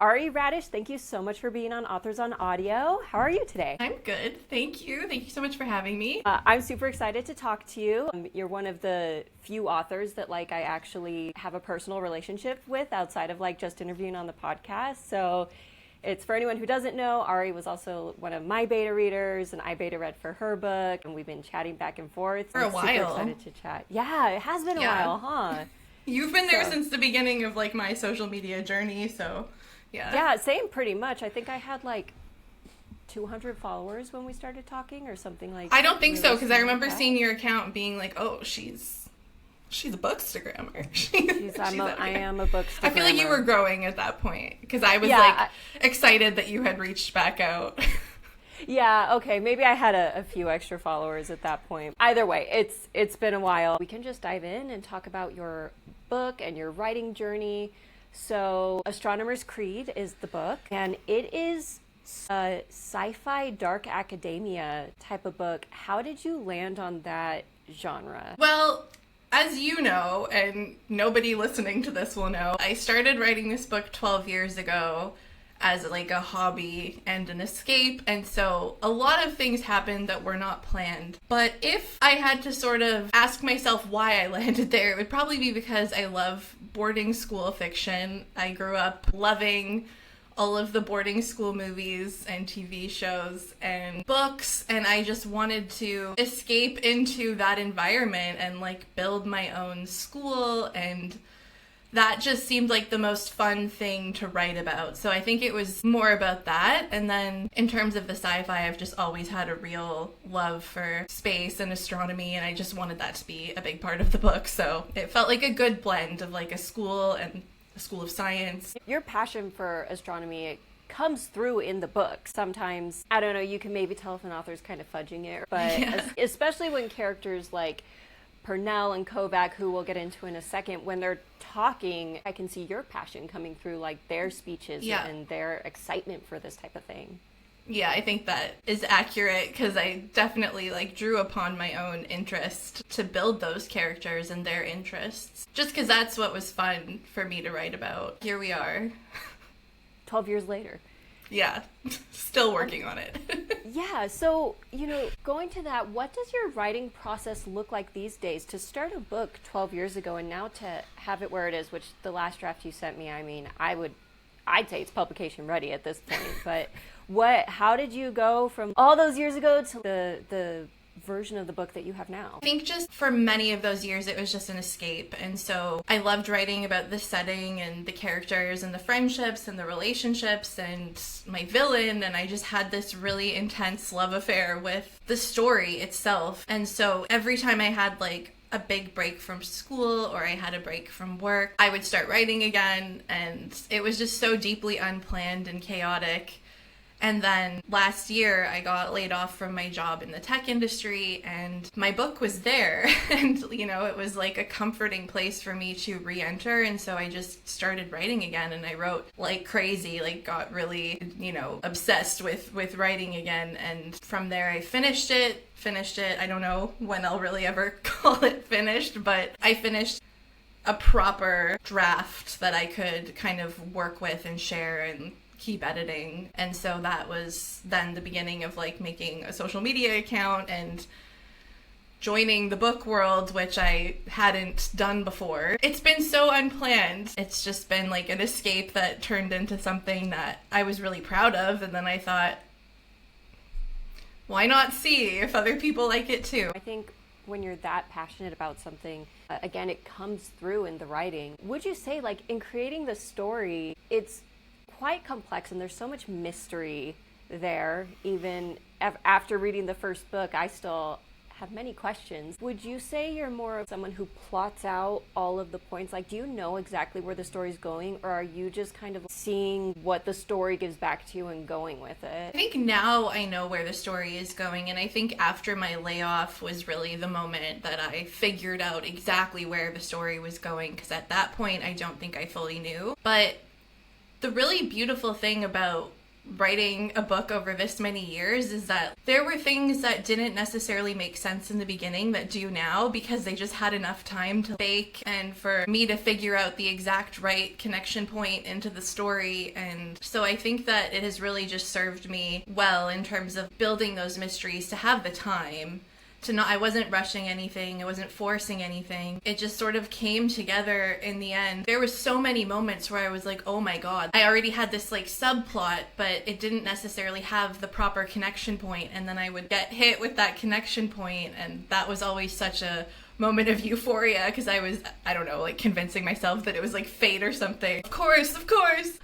Ari Radish, thank you so much for being on Authors on Audio. How are you today? I'm good. Thank you. Thank you so much for having me. I'm super excited to talk to you. You're one of the few authors that I actually have a personal relationship with outside of just interviewing on the podcast. So it's for anyone who doesn't know, Ari was also one of my beta readers, and I beta read for her book, and we've been chatting back and forth. For a while. Super excited to chat. Yeah, it has been a while, huh? You've been there since the beginning of my social media journey, so yeah. Yeah, same pretty much. I think I had 200 followers when we started talking or something like that. I don't think so, because I remember seeing your account and being like, oh, she's a bookstagrammer. I am a bookstagrammer. I feel like you were growing at that point, because I was excited that you had reached back out. Yeah, okay, maybe I had a few extra followers at that point. Either way, it's been a while. We can just dive in and talk about your book and your writing journey. So, Astronomer's Creed is the book, and it is a sci-fi dark academia type of book. How did you land on that genre? Well, as you know, and nobody listening to this will know, I started writing this book 12 years ago as a hobby and an escape, and so a lot of things happened that were not planned. But if I had to sort of ask myself why I landed there, it would probably be because I love boarding school fiction. I grew up loving all of the boarding school movies and TV shows and books, and I just wanted to escape into that environment and build my own school, and that just seemed like the most fun thing to write about. So I think it was more about that. And then in terms of the sci-fi, I've just always had a real love for space and astronomy, and I just wanted that to be a big part of the book. So it felt like a good blend of a school and a school of science. Your passion for astronomy, it comes through in the book. Sometimes, I don't know, you can maybe tell if an author's kind of fudging it, but especially when characters like Purnell and Kovac, who we'll get into in a second, when they're talking, I can see your passion coming through, their speeches and their excitement for this type of thing. Yeah, I think that is accurate, because I definitely drew upon my own interest to build those characters and their interests, just because that's what was fun for me to write about. Here we are. 12 years later. Yeah, still working on it. Yeah, so, going to that, what does your writing process look like these days? To start a book 12 years ago and now to have it where it is, which the last draft you sent me, I mean, I'd say it's publication ready at this point, but how did you go from all those years ago to the version of the book that you have now? I think just for many of those years, it was just an escape. And so I loved writing about the setting and the characters and the friendships and the relationships and my villain. And I just had this really intense love affair with the story itself. And so every time I had a big break from school or I had a break from work, I would start writing again. And it was just so deeply unplanned and chaotic. And then last year, I got laid off from my job in the tech industry, and my book was there. And, it was a comforting place for me to re-enter. And so I just started writing again, and I wrote like crazy, got really, obsessed with writing again. And from there, I finished it. I don't know when I'll really ever call it finished, but I finished a proper draft that I could kind of work with and share and keep editing. And so that was then the beginning of making a social media account and joining the book world, which I hadn't done before. It's been so unplanned. It's just been an escape that turned into something that I was really proud of. And then I thought, why not see if other people like it too? I think when you're that passionate about something, again, it comes through in the writing. Would you say in creating the story, it's quite complex and there's so much mystery there? Even after reading the first book, I still have many questions. Would you say you're more of someone who plots out all of the points? Do you know exactly where the story's going, or are you just kind of seeing what the story gives back to you and going with it? I think now I know where the story is going, and I think after my layoff was really the moment that I figured out exactly where the story was going, because at that point I don't think I fully knew. But the really beautiful thing about writing a book over this many years is that there were things that didn't necessarily make sense in the beginning that do now, because they just had enough time to bake and for me to figure out the exact right connection point into the story. And so I think that it has really just served me well in terms of building those mysteries, to have the time to not, I wasn't rushing anything, I wasn't forcing anything. It just sort of came together in the end. There was so many moments where I was like, oh my god, I already had this like subplot, but it didn't necessarily have the proper connection point, and then I would get hit with that connection point, and that was always such a moment of euphoria, because I was, I don't know, like convincing myself that it was like fate or something. Of course.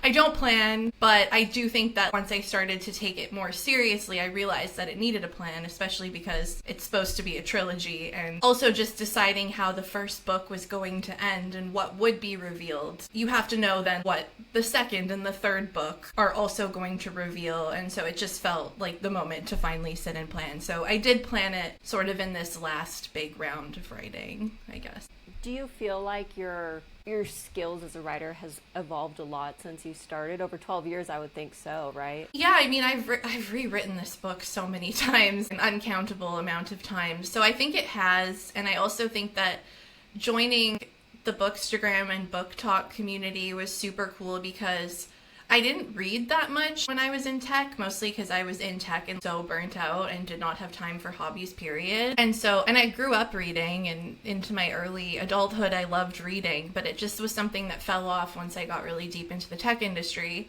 I don't plan, but I do think that once I started to take it more seriously, I realized that it needed a plan, especially because it's supposed to be a trilogy, and also just deciding how the first book was going to end and what would be revealed. You have to know then what the second and the third book are also going to reveal, and so it just felt like the moment to finally sit and plan. So I did plan it sort of in this last big round of writing, I guess. Do you feel like your skills as a writer has evolved a lot since you started? Over 12 years, I would think so, right? Yeah, I mean, I've rewritten this book so many times, an uncountable amount of times. So I think it has, and I also think that joining the Bookstagram and Book Talk community was super cool, because I didn't read that much when I was in tech, mostly because I was in tech and so burnt out and did not have time for hobbies, period. And I grew up reading, and into my early adulthood, I loved reading, but it just was something that fell off once I got really deep into the tech industry.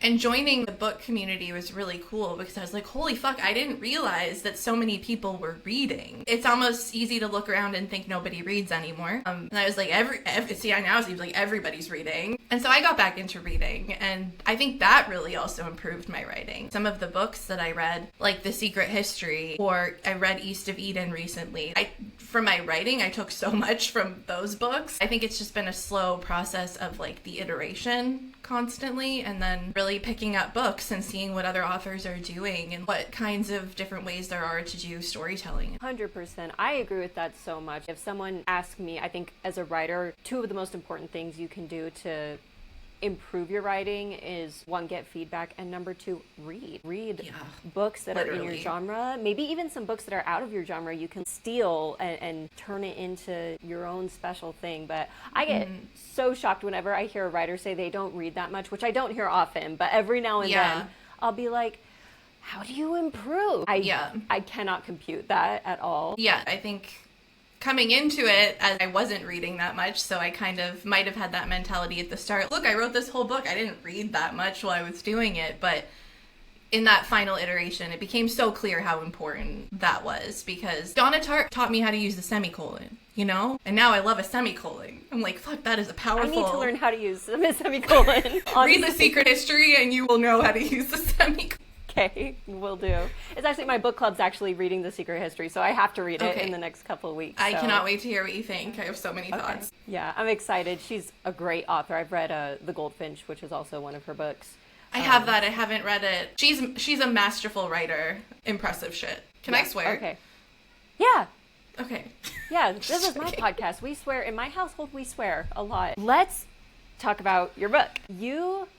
And joining the book community was really cool, because I was like, holy fuck, I didn't realize that so many people were reading. It's almost easy to look around and think nobody reads anymore. And I was like, now it seems like everybody's reading. And so I got back into reading, and I think that really also improved my writing. Some of the books that I read, like The Secret History, or I read East of Eden recently, for my writing, I took so much from those books. I think it's just been a slow process of like the iteration constantly, and then really picking up books and seeing what other authors are doing and what kinds of different ways there are to do storytelling. 100%. I agree with that so much. If someone asks me, I think as a writer, two of the most important things you can do to improve your writing is, one, get feedback, and number two, read books that are in your genre, maybe even some books that are out of your genre you can steal and turn it into your own special thing. But I get so shocked whenever I hear a writer say they don't read that much, which I don't hear often, but every now and then I'll be like, how do you improve? I cannot compute that at all. I think coming into it, as I wasn't reading that much, so I kind of might have had that mentality at the start. Look, I wrote this whole book. I didn't read that much while I was doing it, but in that final iteration, it became so clear how important that was, because Donna Tartt taught me how to use the semicolon, you know? And now I love a semicolon. I'm like, fuck, that is a powerful... I need to learn how to use a semicolon. Read The Secret History and you will know how to use the semicolon. Okay, will do. It's actually, my book club's actually reading The Secret History, so I have to read it in the next couple of weeks. I cannot wait to hear what you think. I have so many thoughts. Yeah, I'm excited. She's a great author. I've read The Goldfinch, which is also one of her books. I have that. I haven't read it. She's a masterful writer. Impressive shit. Can I swear? Okay. Yeah. Okay. Yeah, this is my podcast. We swear. In my household, we swear a lot. Let's talk about your book. You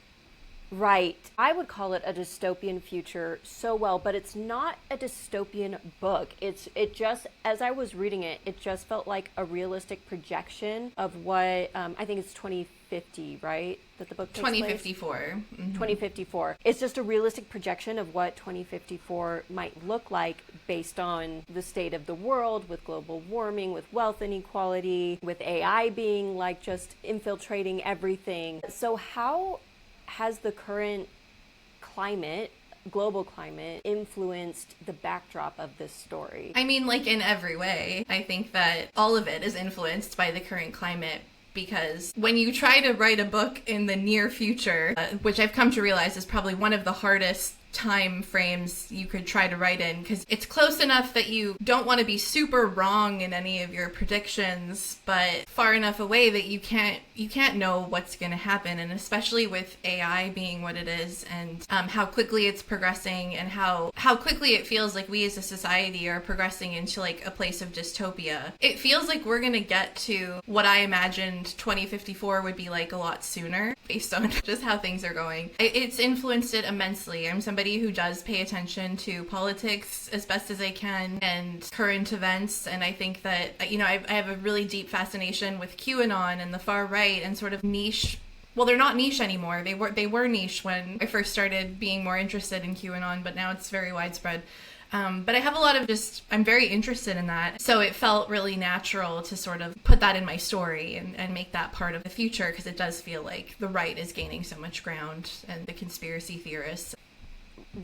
write, I would call it a dystopian future so well, but it's not a dystopian book. It just, as I was reading it, it just felt like a realistic projection of what, I think it's 2050, right? That the book takes 2054. Place? 2054. It's just a realistic projection of what 2054 might look like based on the state of the world, with global warming, with wealth inequality, with AI being like just infiltrating everything. So how has the current climate, global climate, influenced the backdrop of this story? I mean, like in every way. I think that all of it is influenced by the current climate, because when you try to write a book in the near future, which I've come to realize is probably one of the hardest time frames you could try to write in, because it's close enough that you don't want to be super wrong in any of your predictions, but far enough away that you can't you can't know what's going to happen, and especially with AI being what it is, and how quickly it's progressing, and how quickly it feels like we as a society are progressing into like a place of dystopia. It feels like we're going to get to what I imagined 2054 would be like a lot sooner, based on just how things are going. It's influenced it immensely. I'm somebody who does pay attention to politics as best as I can and current events, and I think that, you know, I have a really deep fascination with QAnon and the far right and sort of niche. Well, they're not niche anymore. They were niche when I first started being more interested in QAnon, but now it's very widespread. But I have a lot of I'm very interested in that. So it felt really natural to sort of put that in my story and make that part of the future, because it does feel like the right is gaining so much ground and the conspiracy theorists.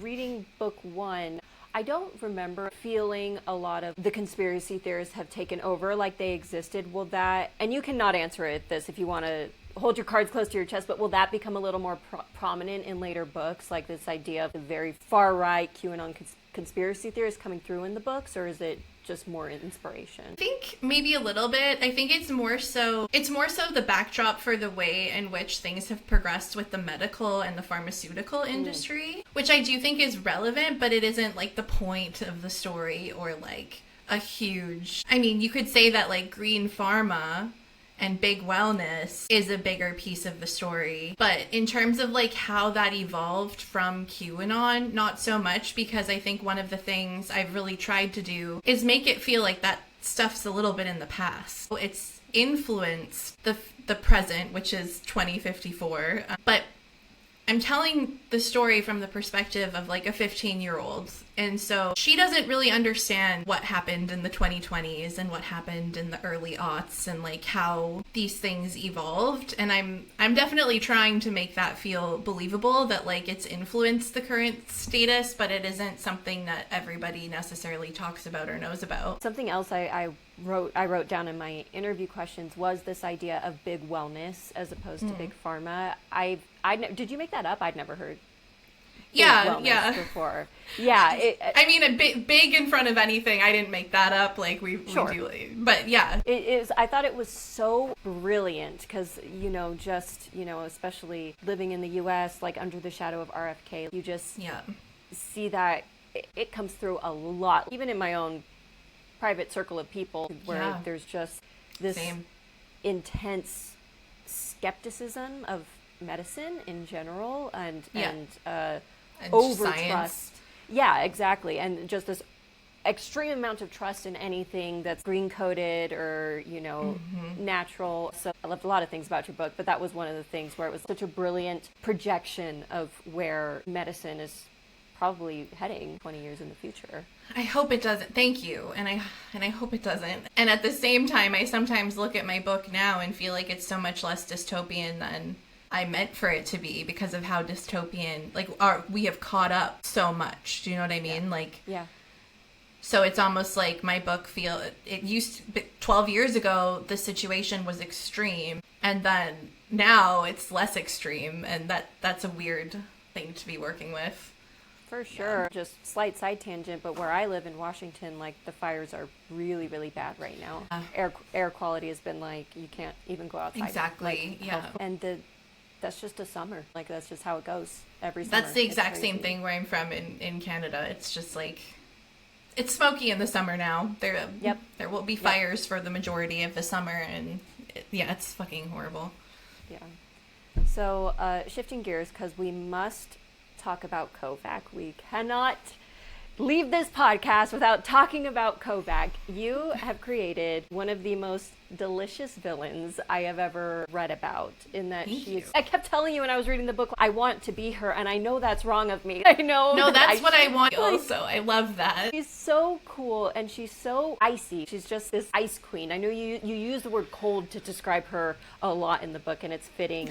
Reading book 1, I don't remember feeling a lot of the conspiracy theorists have taken over like they existed. Will that, and you cannot answer this if you want to hold your cards close to your chest, but will that become a little more prominent in later books, like this idea of the very far right QAnon conspiracy theorists coming through in the books, or is it just more inspiration? I think maybe a little bit. I think it's more so the backdrop for the way in which things have progressed with the medical and the pharmaceutical industry, which I do think is relevant, but it isn't like the point of the story, or like a huge, I mean, you could say that like green pharma and big wellness is a bigger piece of the story. But in terms of like how that evolved from QAnon, not so much, because I think one of the things I've really tried to do is make it feel like that stuff's a little bit in the past. It's influenced the present, which is 2054, but I'm telling the story from the perspective of like a 15-year-old. And so she doesn't really understand what happened in the 2020s and what happened in the early aughts and like how these things evolved. And I'm definitely trying to make that feel believable, that like it's influenced the current status, but it isn't something that everybody necessarily talks about or knows about. Something else I wrote down in my interview questions was this idea of big wellness as opposed to big pharma. Did you make that up? I'd never heard yeah before. Yeah, I mean, a big in front of anything. I didn't make that up. Like we do, but yeah, it is. I thought it was so brilliant because especially living in the U.S., like under the shadow of RFK, you just see that it comes through a lot, even in my own private circle of people, where there's just this intense skepticism of medicine in general and over trust. Yeah, exactly. And just this extreme amount of trust in anything that's green coated or, natural. So I loved a lot of things about your book, but that was one of the things where it was such a brilliant projection of where medicine is probably heading 20 years in the future. I hope it doesn't. Thank you. And I hope it doesn't. And at the same time, I sometimes look at my book now and feel like it's so much less dystopian than I meant for it to be, because of how dystopian, like, we have caught up so much. Do you know what I mean? So it's almost like my book it used to, 12 years ago, the situation was extreme, and then now it's less extreme, and that's a weird thing to be working with. For sure. Yeah. Just slight side tangent, but where I live in Washington, like, the fires are really, really bad right now. Air quality has been like, you can't even go outside. Exactly. And that's just a summer. Like, that's just how it goes every summer. That's the exact same thing where I'm from in Canada. It's just like, it's smoky in the summer now. There will be fires for the majority of the summer, and it's fucking horrible. Yeah. So shifting gears, because we must talk about Kovac. We cannot leave this podcast without talking about Kovac. You have created one of the most delicious villains I have ever read about, in that I kept telling you when I was reading the book, I want to be her, and I know that's wrong of me. I know. No, that's what I want also. I love that. She's so cool, and she's so icy. She's just this ice queen. I know you use the word cold to describe her a lot in the book, and it's fitting.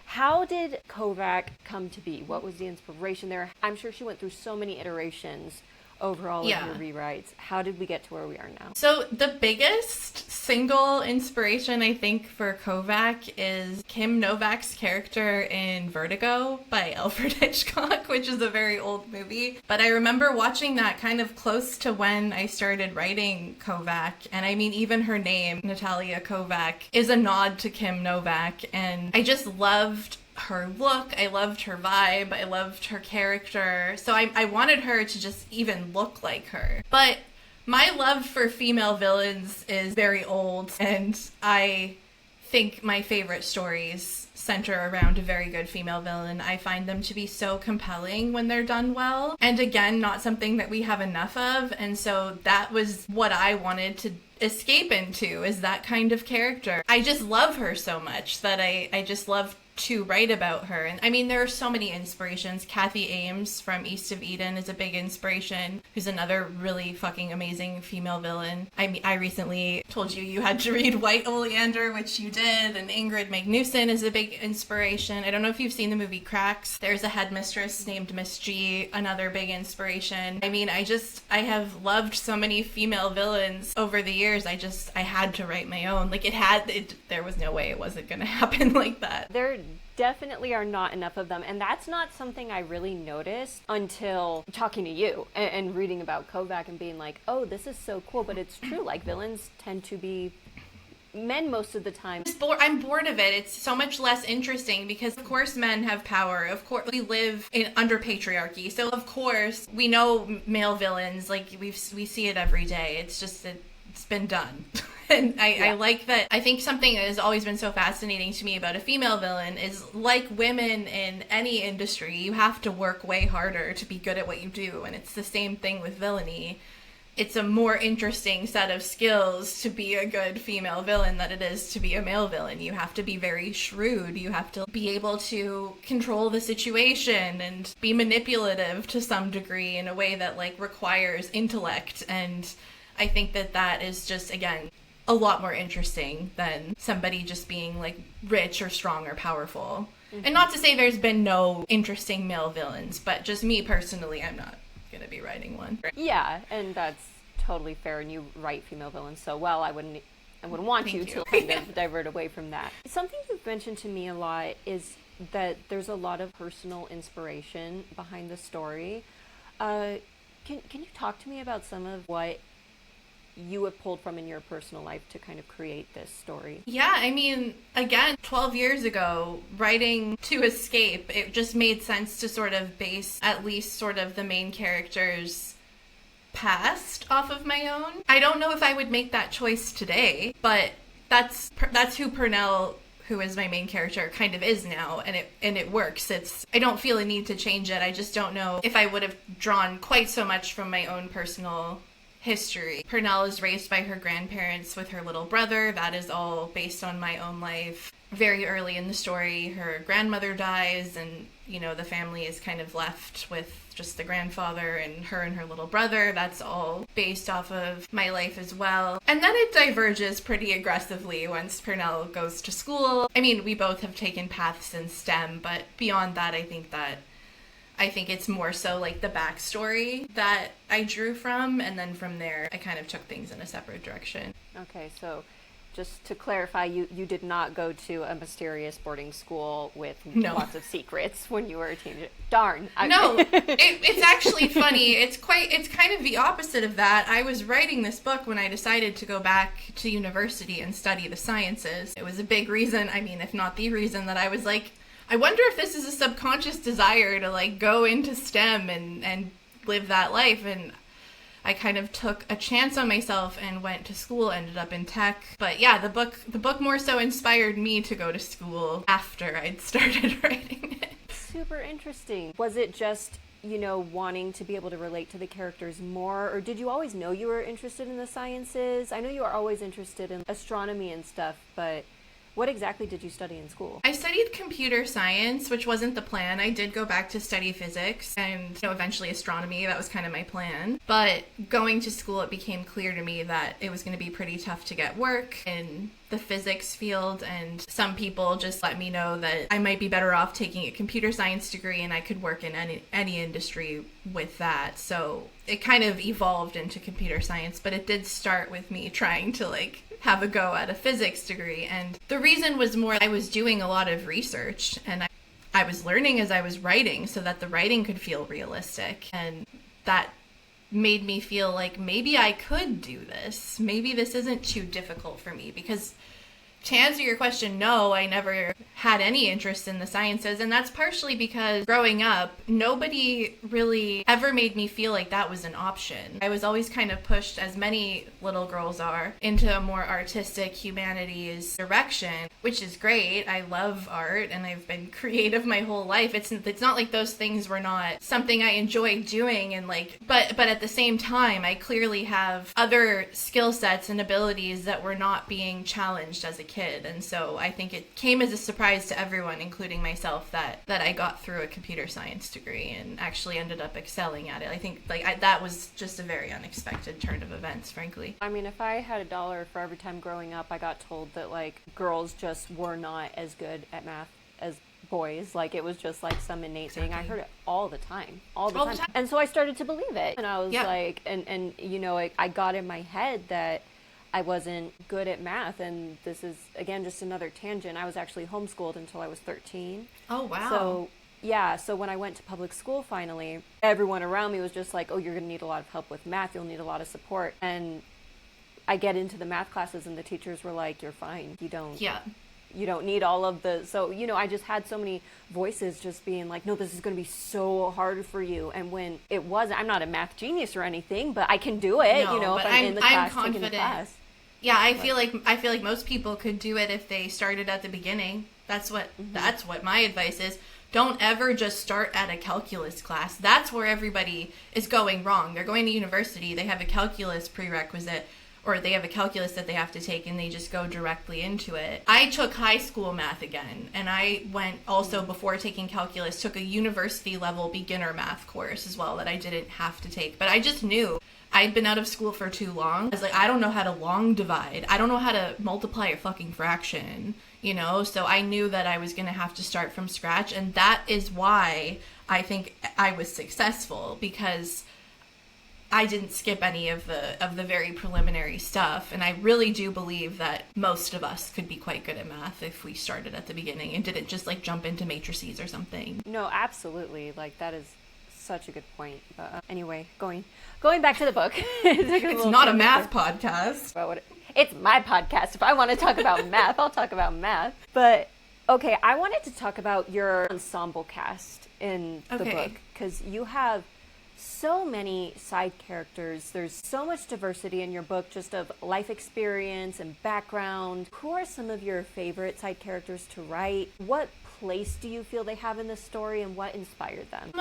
How did Kovac come to be? What was the inspiration there? I'm sure she went through so many iterations overall of your rewrites. How did we get to where we are now? So the biggest single inspiration, I think, for Kovac is Kim Novak's character in Vertigo by Alfred Hitchcock, which is a very old movie. But I remember watching that kind of close to when I started writing Kovac. And I mean, even her name, Natalia Kovac, is a nod to Kim Novak. And I just loved her look, I loved her vibe, I loved her character. So I wanted her to just even look like her. But my love for female villains is very old, and I think my favorite stories center around a very good female villain. I find them to be so compelling when they're done well. And again, not something that we have enough of. And so that was what I wanted to escape into, is that kind of character. I just love her so much that I just love to write about her. And I mean, there are so many inspirations. Kathy Ames from East of Eden is a big inspiration, who's another really fucking amazing female villain. I recently told you had to read White Oleander, which you did, and Ingrid Magnusson is a big inspiration. I don't know if you've seen the movie Cracks. There's a headmistress named Miss G, another big inspiration. I mean, I have loved so many female villains over the years. I had to write my own. Like, there was no way it wasn't gonna happen like that. There definitely are not enough of them, and that's not something I really noticed until talking to you and reading about Kovac and being like, oh, this is so cool. But it's true, like, villains tend to be men most of the time. I'm bored of it. It's so much less interesting because, of course, men have power. Of course, we live under patriarchy. So, of course, we know male villains. Like, we see it every day. It's just that it's been done. And I like that. I think something that has always been so fascinating to me about a female villain is, like women in any industry, you have to work way harder to be good at what you do. And it's the same thing with villainy. It's a more interesting set of skills to be a good female villain than it is to be a male villain. You have to be very shrewd. You have to be able to control the situation and be manipulative to some degree in a way that, like, requires intellect. And I think that is just, again, a lot more interesting than somebody just being, like, rich or strong or powerful. Mm-hmm. And not to say there's been no interesting male villains, but just me personally, I'm not gonna be writing one. Yeah, and that's totally fair, and you write female villains so well, I wouldn't want Thank you to kind of divert away from that. Something you've mentioned to me a lot is that there's a lot of personal inspiration behind the story. Can you talk to me about some of what you have pulled from in your personal life to kind of create this story? Yeah, I mean, again, 12 years ago, writing to escape, it just made sense to sort of base at least sort of the main character's past off of my own. I don't know if I would make that choice today, but that's who Purnell, who is my main character, kind of is now, and it works. I don't feel a need to change it. I just don't know if I would have drawn quite so much from my own personal history. Purnell is raised by her grandparents with her little brother. That is all based on my own life. Very early in the story, her grandmother dies, and, the family is kind of left with just the grandfather and her little brother. That's all based off of my life as well. And then it diverges pretty aggressively once Purnell goes to school. I mean, we both have taken paths in STEM, but beyond that, I think it's more so like the backstory that I drew from, and then from there, I kind of took things in a separate direction. Okay, so just to clarify, you did not go to a mysterious boarding school with lots of secrets when you were a teenager. Darn. No, it's actually funny. It's kind of the opposite of that. I was writing this book when I decided to go back to university and study the sciences. It was a big reason, if not the reason, that I was like, I wonder if this is a subconscious desire to, like, go into STEM and live that life. And I kind of took a chance on myself and went to school, ended up in tech. But yeah, the book more so inspired me to go to school after I'd started writing it. Super interesting. Was it just, wanting to be able to relate to the characters more, or did you always know you were interested in the sciences? I know you were always interested in astronomy and stuff, but What exactly did you study in school? I studied computer science, which wasn't the plan. I did go back to study physics and, eventually astronomy. That was kind of my plan. But going to school, it became clear to me that it was going to be pretty tough to get work in the physics field, and some people just let me know that I might be better off taking a computer science degree and I could work in any industry with that. So it kind of evolved into computer science, but it did start with me trying to have a go at a physics degree. And the reason was more I was doing a lot of research and I was learning as I was writing so that the writing could feel realistic, and that made me feel like maybe I could do this. Maybe this isn't too difficult for me, because to answer your question, no, I never had any interest in the sciences, and that's partially because growing up, nobody really ever made me feel like that was an option. I was always kind of pushed, as many little girls are, into a more artistic humanities direction, which is great. I love art, and I've been creative my whole life. It's not like those things were not something I enjoyed doing, and but at the same time, I clearly have other skill sets and abilities that were not being challenged as a kid. And so I think it came as a surprise to everyone, including myself, that I got through a computer science degree and actually ended up excelling at it. I think that was just a very unexpected turn of events, frankly. I mean, if I had $1 for every time growing up I got told that girls just were not as good at math as boys, it was just some innate thing. I heard it all the time. And so I started to believe it, and I was I got in my head that I wasn't good at math, and this is, again, just another tangent. I was actually homeschooled until I was 13. Oh, wow. So when I went to public school finally, everyone around me was just like, oh, you're going to need a lot of help with math. You'll need a lot of support. And I get into the math classes, and the teachers were like, you're fine. You don't need all of the... So, I just had so many voices just being like, no, this is going to be so hard for you. And when it wasn't, I'm not a math genius or anything, but I can do it, if I'm in the class, taking the class. Yeah, I feel like most people could do it if they started at the beginning. That's what my advice is. Don't ever just start at a calculus class. That's where everybody is going wrong. They're going to university, they have a calculus prerequisite, or they have a calculus that they have to take, and they just go directly into it. I took high school math again, and I went also, before taking calculus, took a university level beginner math course as well that I didn't have to take. But I just knew I'd been out of school for too long. I was like, I don't know how to long divide. I don't know how to multiply a fucking fraction, So I knew that I was going to have to start from scratch, and that is why I think I was successful, because I didn't skip any of the very preliminary stuff, and I really do believe that most of us could be quite good at math if we started at the beginning and didn't just jump into matrices or something. No, absolutely. That is such a good point. But anyway, going back to the book. It's not a math podcast. It's my podcast. If I want to talk about math, I'll talk about math. But okay, I wanted to talk about your ensemble cast in the book, because you have so many side characters. There's so much diversity in your book, just of life experience and background. Who are some of your favorite side characters to write? What place do you feel they have in the story, and what inspired them?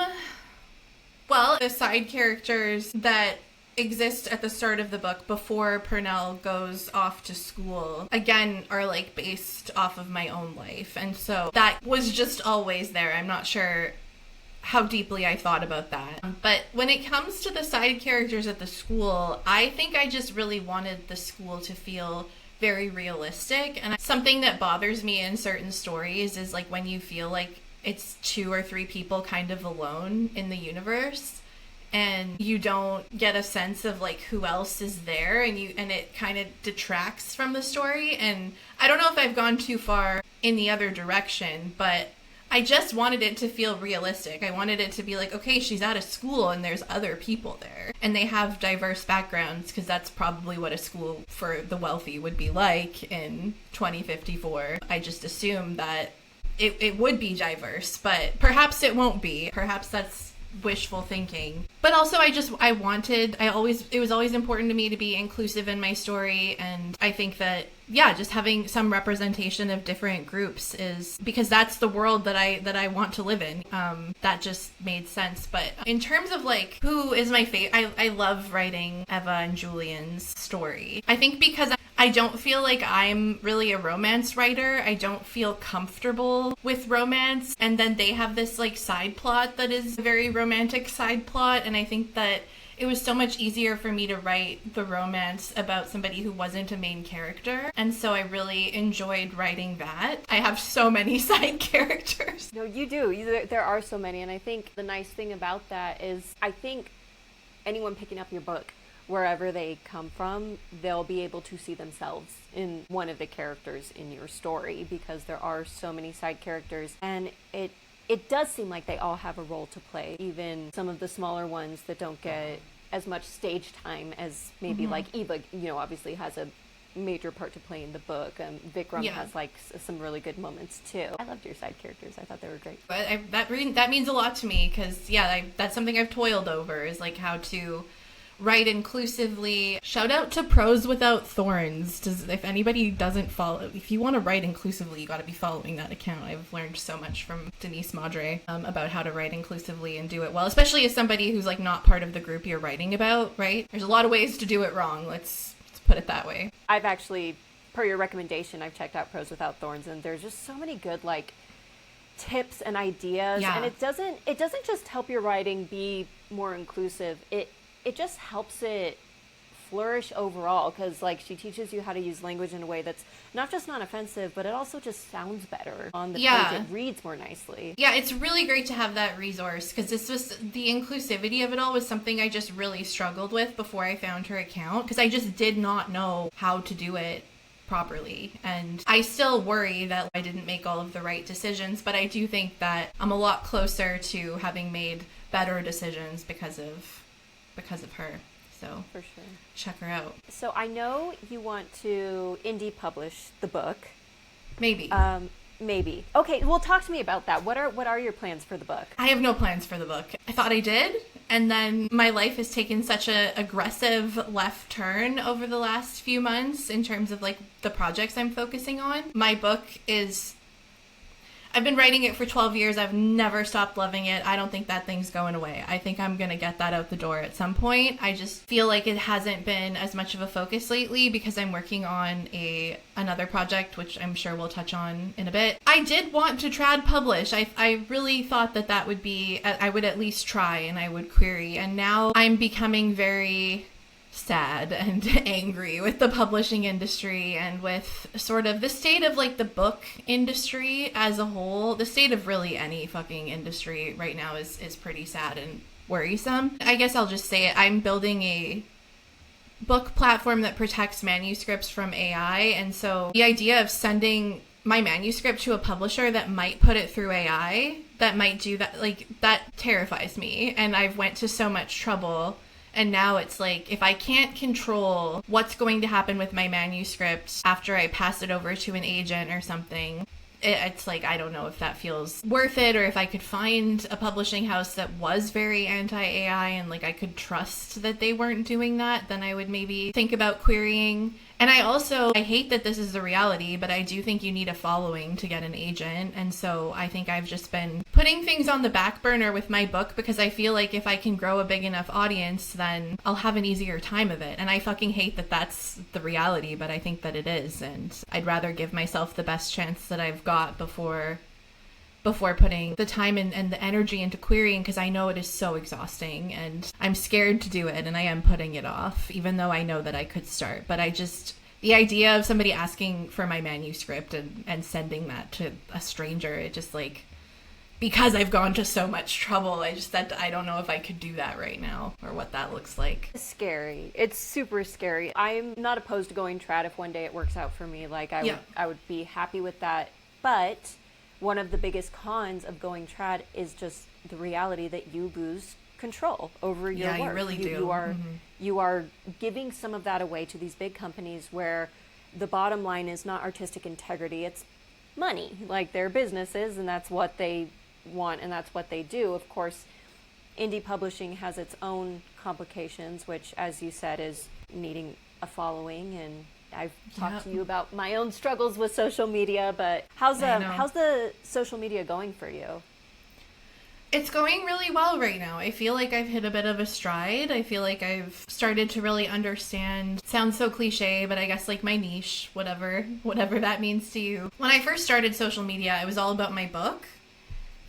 Well, the side characters that exist at the start of the book before Purnell goes off to school, again, are based off of my own life. And so that was just always there. I'm not sure how deeply I thought about that. But when it comes to the side characters at the school, I think I just really wanted the school to feel very realistic. And something that bothers me in certain stories is when you feel like it's 2 or 3 people kind of alone in the universe, and you don't get a sense of who else is there, and it kind of detracts from the story. And I don't know if I've gone too far in the other direction, but I just wanted it to feel realistic. I wanted it to be okay, she's at a school and there's other people there, and they have diverse backgrounds, because that's probably what a school for the wealthy would be like in 2054. I just assume that it would be diverse, but perhaps it won't be. Perhaps that's wishful thinking. But also it was always important to me to be inclusive in my story, and I think that just having some representation of different groups is because that's the world that I want to live in. That just made sense. But in terms of who is my favorite, I love writing Eva and Julian's story. I think because I don't feel like I'm really a romance writer. I don't feel comfortable with romance. And then they have this like side plot that is a very romantic side plot. And I think that it was so much easier for me to write the romance about somebody who wasn't a main character. And so I really enjoyed writing that. I have so many side characters. No, you do. There are so many. And I think the nice thing about that is I think anyone picking up your book, wherever they come from, they'll be able to see themselves in one of the characters in your story, because there are so many side characters, and it does seem like they all have a role to play, even some of the smaller ones that don't get as much stage time as maybe like Eva, obviously has a major part to play in the book. Vikram has like some really good moments too. I loved your side characters. I thought they were great. But that means a lot to me, because that's something I've toiled over, is like how to write inclusively. Shout out to Prose Without Thorns. If anybody doesn't follow, if you want to write inclusively, you got to be following that account. I've learned so much from Denise Madre about how to write inclusively and do it well, especially as somebody who's like not part of the group you're writing about, right? There's a lot of ways to do it wrong. Let's put it that way. I've actually, per your recommendation, I've checked out Prose Without Thorns, and there's just so many good like tips and ideas. And it doesn't just help your writing be more inclusive. It just helps it flourish overall, because like she teaches you how to use language in a way that's not just not offensive, but it also just sounds better on the page. It reads more nicely. Yeah, it's really great to have that resource, because this was the inclusivity of it all was something I just really struggled with before I found her account, because I just did not know how to do it properly. And I still worry that I didn't make all of the right decisions, but I do think that I'm a lot closer to having made better decisions because of her. So for sure, check her out. So I know you want to indie publish the book. Maybe. Maybe. Okay, well, talk to me about that. What are your plans for the book? I have no plans for the book. I thought I did, and then my life has taken such a aggressive left turn over the last few months in terms of like the projects I'm focusing on. My book is, I've been writing it for 12 years. I've never stopped loving it. I don't think that thing's going away. I think I'm going to get that out the door at some point. I just feel like it hasn't been as much of a focus lately because I'm working on another project, which I'm sure we'll touch on in a bit. I did want to trad publish. I really thought that would be, I would at least try and I would query. And now I'm becoming very sad and angry with the publishing industry and with sort of the state of like the book industry as a whole. The state of really any fucking industry right now is pretty sad and worrisome. I guess I'll just say it. I'm building a book platform that protects manuscripts from AI, and so the idea of sending my manuscript to a publisher that might put it through AI, that might do that, like that terrifies me. And I've went to so much trouble. And now it's like, if I can't control what's going to happen with my manuscript after I pass it over to an agent or something, it's like, I don't know if that feels worth it, or if I could find a publishing house that was very anti-AI and like I could trust that they weren't doing that, then I would maybe think about querying. And I hate that this is the reality, but I do think you need a following to get an agent. And so I think I've just been putting things on the back burner with my book because I feel like if I can grow a big enough audience, then I'll have an easier time of it. And I fucking hate that that's the reality, but I think that it is. And I'd rather give myself the best chance that I've got before putting the time and the energy into querying, because I know it is so exhausting and I'm scared to do it, and I am putting it off, even though I know that I could start. But the idea of somebody asking for my manuscript and sending that to a stranger, it just like, because I've gone to so much trouble, I don't know if I could do that right now or what that looks like. It's scary. It's super scary. I'm not opposed to going trad if one day it works out for me. Like I would be happy with that. But one of the biggest cons of going trad is just the reality that you lose control over your work. Yeah, you really do. You are giving some of that away to these big companies where the bottom line is not artistic integrity, it's money. Like, they're businesses and that's what they want and that's what they do. Of course, indie publishing has its own complications, which, as you said, is needing a following. And I've talked to you about my own struggles with social media, but how's the social media going for you? It's going really well right now. I feel like I've hit a bit of a stride. I feel like I've started to really understand, sounds so cliche, but I guess like my niche, whatever that means to you. When I first started social media, it was all about my book.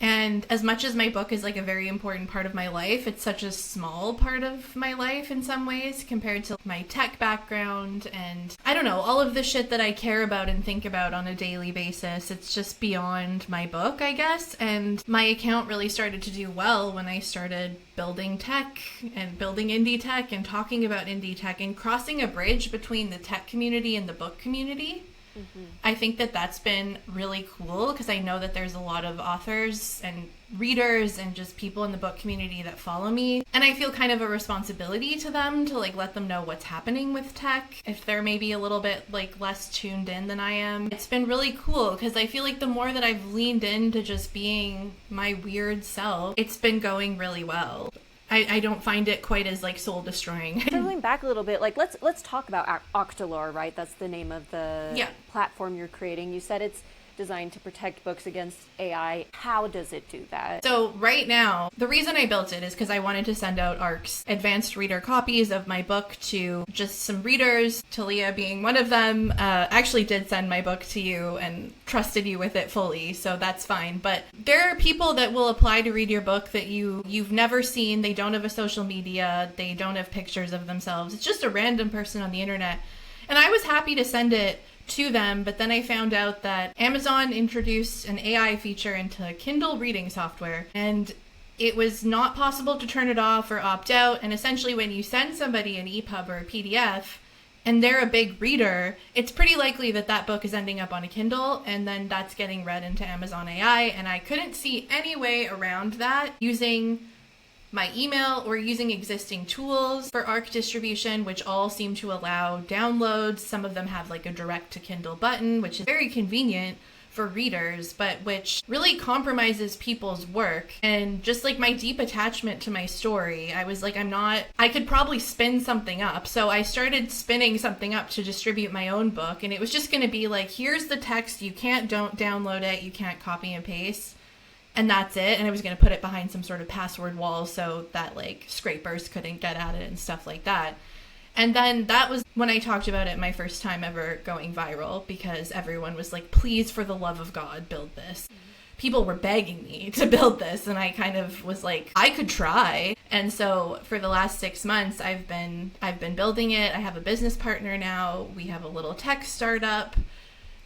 And as much as my book is like a very important part of my life, it's such a small part of my life in some ways compared to my tech background and I don't know, all of the shit that I care about and think about on a daily basis. It's just beyond my book, I guess. And my account really started to do well when I started building tech and building indie tech and talking about indie tech and crossing a bridge between the tech community and the book community. Mm-hmm. I think that that's been really cool because I know that there's a lot of authors and readers and just people in the book community that follow me. And I feel kind of a responsibility to them to like let them know what's happening with tech if they're maybe a little bit like less tuned in than I am. It's been really cool because I feel like the more that I've leaned into just being my weird self, it's been going really well. I don't find it quite as like soul destroying. Circling back a little bit, like let's talk about Octolore, right? That's the name of the platform you're creating. You said it's designed to protect books against AI. How does it do that? So right now, the reason I built it is because I wanted to send out ARC's advanced reader copies of my book to just some readers, Talia being one of them. Actually did send my book to you and trusted you with it fully, so that's fine. But there are people that will apply to read your book that you've never seen. They don't have a social media. They don't have pictures of themselves. It's just a random person on the internet. And I was happy to send it to them, but then I found out that Amazon introduced an AI feature into Kindle reading software, and it was not possible to turn it off or opt out. And essentially when you send somebody an EPUB or a PDF and they're a big reader, it's pretty likely that that book is ending up on a Kindle and then that's getting read into Amazon AI. And I couldn't see any way around that using my email or using existing tools for ARC distribution, which all seem to allow downloads. Some of them have like a direct to Kindle button, which is very convenient for readers, but which really compromises people's work. And just like my deep attachment to my story, I was like, I could probably spin something up. So I started spinning something up to distribute my own book. And it was just going to be like, here's the text. You don't download it. You can't copy and paste. And that's it. And I was going to put it behind some sort of password wall so that like scrapers couldn't get at it and stuff like that. And then that was when I talked about it my first time ever going viral, because everyone was like, please, for the love of God, build this. People were begging me to build this. And I kind of was like, I could try. And so for the last 6 months, I've been building it. I have a business partner now. We have a little tech startup.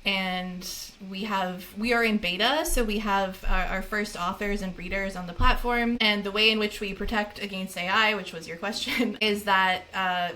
And we are in beta, so we have our first authors and readers on the platform. And the way in which we protect against AI, which was your question, is that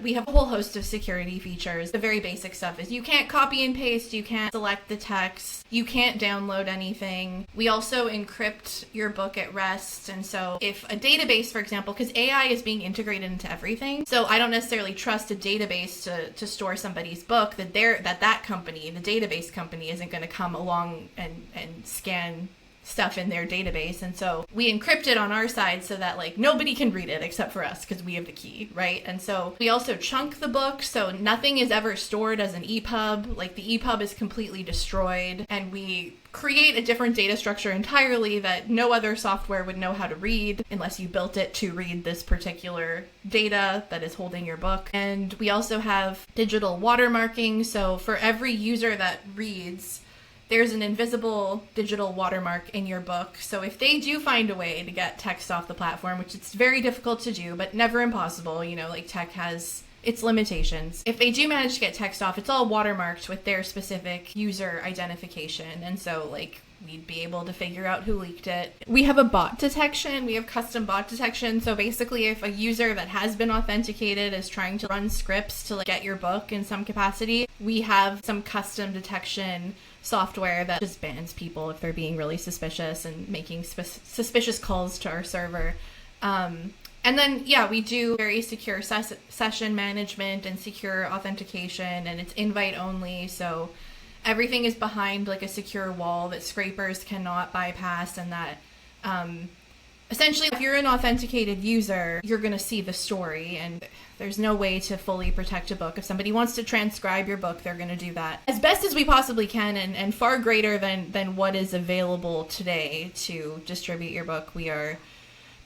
we have a whole host of security features. The very basic stuff is you can't copy and paste, you can't select the text, you can't download anything. We also encrypt your book at rest. And so if a database, for example, because AI is being integrated into everything, so I don't necessarily trust a database to store somebody's book, that company, the database company, isn't going to come along and scan stuff in their database. And so we encrypt it on our side so that like nobody can read it except for us because we have the key, right? And so we also chunk the book so nothing is ever stored as an EPUB. Like the EPUB is completely destroyed, and we create a different data structure entirely that no other software would know how to read unless you built it to read this particular data that is holding your book. And we also have digital watermarking. So for every user that reads, there's an invisible digital watermark in your book. So if they do find a way to get text off the platform, which it's very difficult to do, but never impossible, like tech has its limitations. If they do manage to get text off, it's all watermarked with their specific user identification. And so like we'd be able to figure out who leaked it. We have a bot detection. We have custom bot detection. So basically if a user that has been authenticated is trying to run scripts to like get your book in some capacity, we have some custom detection software that just bans people if they're being really suspicious and making suspicious calls to our server. And then, we do very secure session management and secure authentication, and it's invite only. So everything is behind like a secure wall that scrapers cannot bypass, and that essentially, if you're an authenticated user, you're going to see the story, and there's no way to fully protect a book. If somebody wants to transcribe your book, they're going to do that as best as we possibly can, and far greater than what is available today to distribute your book. We are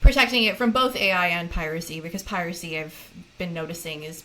protecting it from both AI and piracy, because piracy, I've been noticing, is,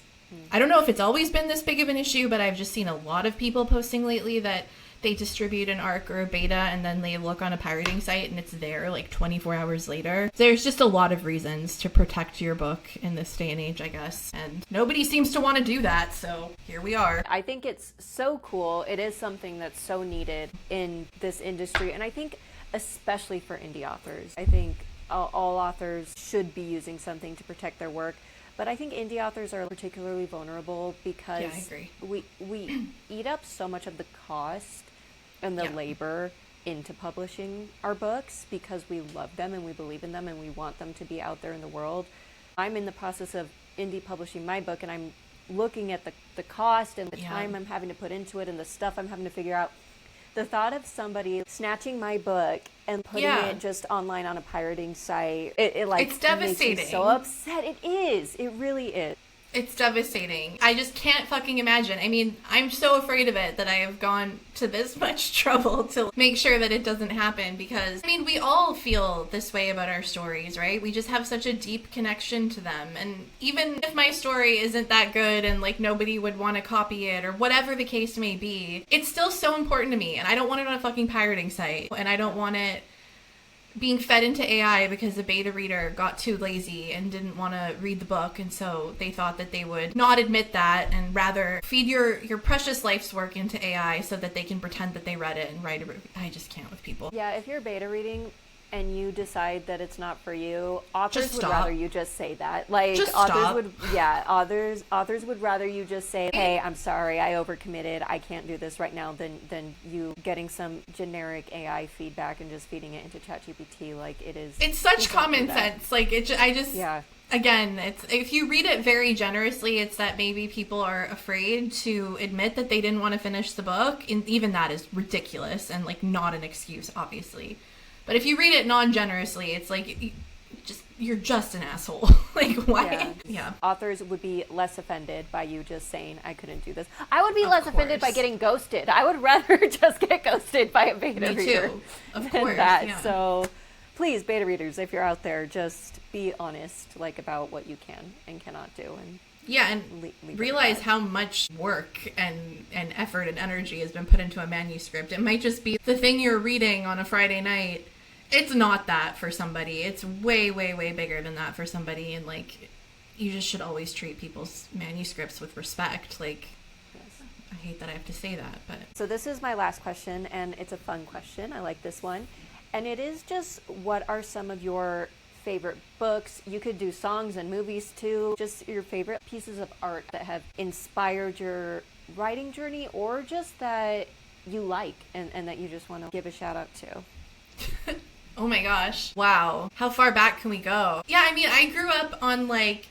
I don't know if it's always been this big of an issue, but I've just seen a lot of people posting lately that they distribute an ARC or a beta and then they look on a pirating site and it's there like 24 hours later. There's just a lot of reasons to protect your book in this day and age, I guess. And nobody seems to want to do that, so here we are. I think it's so cool. It is something that's so needed in this industry. And I think especially for indie authors, I think all authors should be using something to protect their work. But I think indie authors are particularly vulnerable because I agree. we eat up so much of the cost and the labor into publishing our books because we love them and we believe in them and we want them to be out there in the world. I'm in the process of indie publishing my book, and I'm looking at the cost and the time I'm having to put into it and the stuff I'm having to figure out. The thought of somebody snatching my book and putting it just online on a pirating site, it like, it's devastating. Makes me so upset. It is. It really is. It's devastating. I just can't fucking imagine. I mean, I'm so afraid of it that I have gone to this much trouble to make sure that it doesn't happen, because, I mean, we all feel this way about our stories, right? We just have such a deep connection to them. And even if my story isn't that good and, like, nobody would want to copy it or whatever the case may be, it's still so important to me. And I don't want it on a fucking pirating site. And I don't want it being fed into AI because the beta reader got too lazy and didn't want to read the book, and so they thought that they would not admit that and rather feed your precious life's work into AI so that they can pretend that they read it and write a review. I just can't with people. Yeah, if you're beta reading and you decide that it's not for you, authors would stop. Rather you just say that. Like, just authors stop. authors would rather you just say, hey, I'm sorry, I overcommitted, I can't do this right now, than you getting some generic AI feedback and just feeding it into ChatGPT. Like, it is. It's such common sense. Like, again, it's, if you read it very generously, it's that maybe people are afraid to admit that they didn't want to finish the book, and even that is ridiculous and, like, not an excuse, obviously. But if you read it non-generously, it's like, you're just an asshole. Like, why? Yeah. Authors would be less offended by you just saying, I couldn't do this. I would be less offended by getting ghosted. I would rather just get ghosted by a beta reader. Me too. Of course. That. Yeah. So please, beta readers, if you're out there, just be honest, like, about what you can and cannot do. And realize how much work and effort and energy has been put into a manuscript. It might just be the thing you're reading on a Friday night. It's not that for somebody. It's way, way, way bigger than that for somebody. And, like, you just should always treat people's manuscripts with respect. Like, I hate that I have to say that, but. So this is my last question, and it's a fun question. I like this one. And it is just, what are some of your favorite books? You could do songs and movies too. Just your favorite pieces of art that have inspired your writing journey, or just that you like and that you just want to give a shout out to. Oh my gosh. Wow. How far back can we go? Yeah, I mean, I grew up on, like,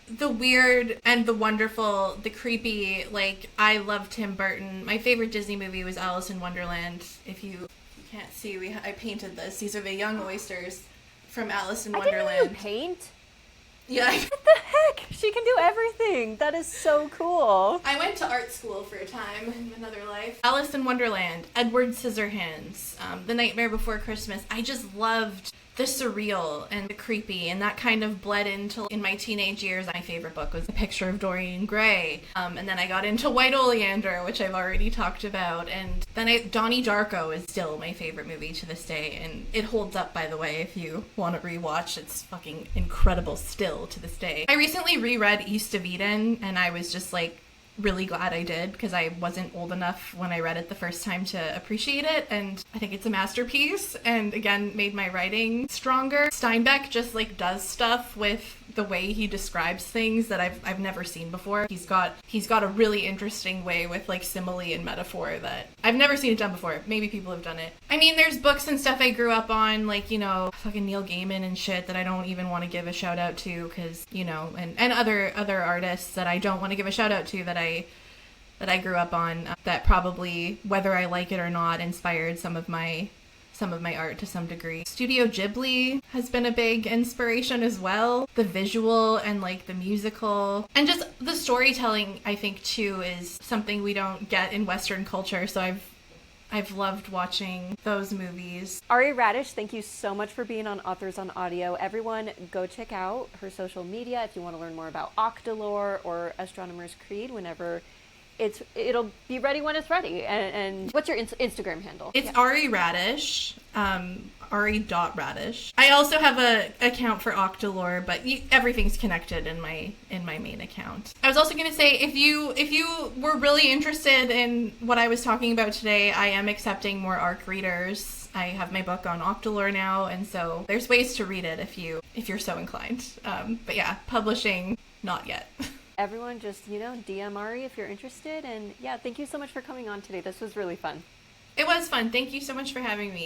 the weird and the wonderful, the creepy. Like, I love Tim Burton. My favorite Disney movie was Alice in Wonderland. If you can't see, I painted this. These are the young oysters from Alice in Wonderland. I didn't know you paint. Yeah. What the heck? She can do everything. That is so cool. I went to art school for a time in another life. Alice in Wonderland, Edward Scissorhands, The Nightmare Before Christmas. I just loved the surreal and the creepy, and that kind of bled into, in my teenage years, my favorite book was A Picture of Dorian Gray. And then I got into White Oleander, which I've already talked about. And then Donnie Darko is still my favorite movie to this day. And it holds up, by the way, if you want to rewatch. It's fucking incredible still to this day. I recently reread East of Eden, and I was just, like, really glad I did, because I wasn't old enough when I read it the first time to appreciate it, and I think it's a masterpiece, and again made my writing stronger. Steinbeck just, like, does stuff with the way he describes things that I've never seen before. He's got a really interesting way with, like, simile and metaphor that I've never seen it done before. Maybe people have done it. I mean, there's books and stuff I grew up on, like, you know, fucking Neil Gaiman and shit that I don't even want to give a shout out to, because, you know, and other artists that I don't want to give a shout out to that I grew up on, that probably, whether I like it or not, inspired some of my some of my art to some degree. Studio Ghibli has been a big inspiration as well. The visual and like the musical and just the storytelling, I think too, is something we don't get in Western culture. So I've loved watching those movies. Ari Radish, thank you so much for being on Authors on Audio. Everyone, go check out her social media if you want to learn more about Octolore or Astronomer's Creed whenever it'll be ready when it's ready. And what's your Instagram handle? It's Ari Radish, Ari.Radish. I also have a account for Octolore, but everything's connected in my main account. I was also going to say, if you were really interested in what I was talking about today, I am accepting more ARC readers. I have my book on Octolore now, and so there's ways to read it if you're so inclined. But yeah, publishing, not yet. Everyone just, DM Ari if you're interested. And yeah, thank you so much for coming on today. This was really fun. It was fun. Thank you so much for having me.